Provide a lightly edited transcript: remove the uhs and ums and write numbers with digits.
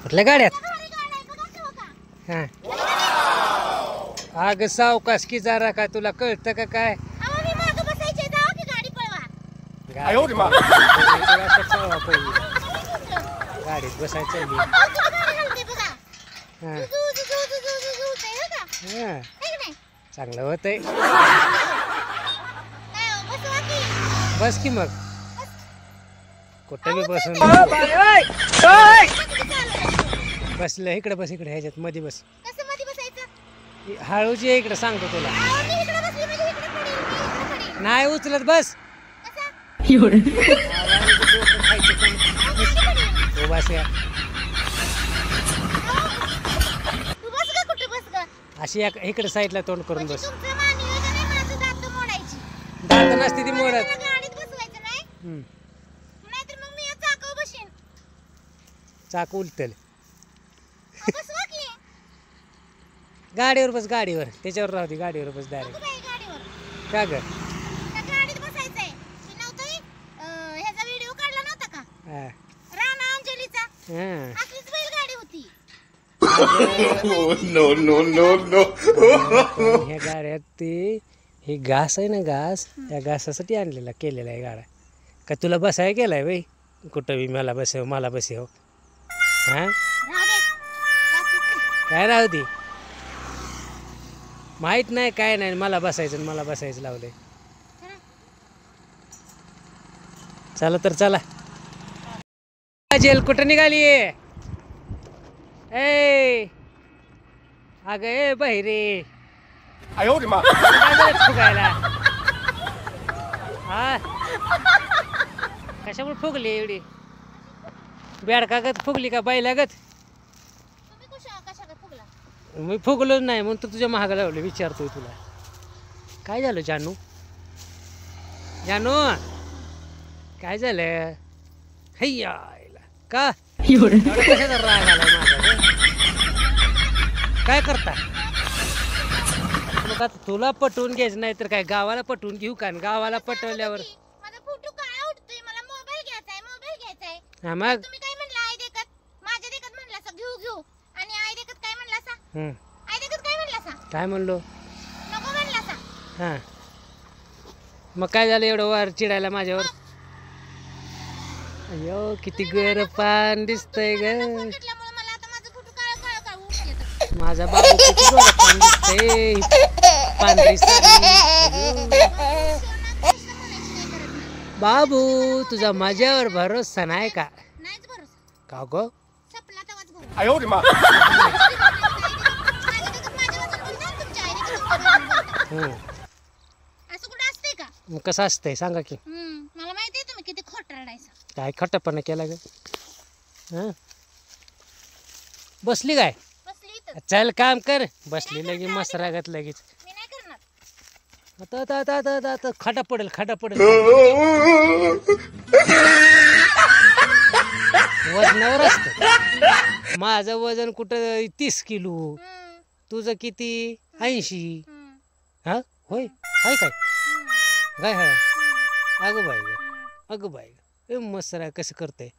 कुठल्या गाड्यात हा अग सावकाश की जरा का तुला कळतं का काय गाडीत बसायचं चांगलं होतंय बस की मग कुठं बी बसून बसलं इकडे बस इकडे ह्याच्यात मध्ये बस हळूच ये इकडे सांगतो तुला नाही उचलत बस बस या अशी इकडे साईडला तोंड करून बस दात नसते ती मोडत चाक उलटल गाडीवर बस गाडीवर त्याच्यावर राहू दे गाडीवर बस डायरेक्ट का ग नो नो नो नो ह्या गाड्यात ते हे घास आहे ना घास त्या घासासाठी आणलेला केलेला आहे गाडा का तुला बसाय केलाय बाई कुठं बी मला बसव हा काय राहू दे माहित नाही काय नाही मला बसायचं लावलंय चला तर चला जेल कुठं निघाली ए अगं ए बहिरे फुगायला हा कशामुळे फुगली एवढी बेडकागत फुगली का बैलागत मी फुगलोच नाही म्हणून तर तुझ्या महागा लावले विचारतोय तुला काय झालं जानू काय झालं हैया का कशाचा राग आलाय माझा काय करता मग आता तुला पटवून घ्यायचं नाही तर काय गावाला पटवून घेऊ का गावाला पटवल्यावर हा मग काय म्हणलो हा मग काय झालं एवढं वर चिडायला माझ्यावर अयो किती गर पान दिसतंय ग माझा बाबू किती गोर पान दिसतंय पांढरी साडी बाबू तुझा माझ्यावर भरोसा नाही का का गो मग कसं असतंय सांगा की मला माहिती आहे तुम्ही किती खोट रडायचं काय खटपणा केला ग बसली काय चल काम कर बसली लगे मस्त रागत लगेच मी नाही करणार आता खटा पडेल वजनावर असत माझं वजन कुठं 30 किलो तुझं किती 80 हा होय हाय काय काय हाय अगं बाई ए मस्त राग कसं करते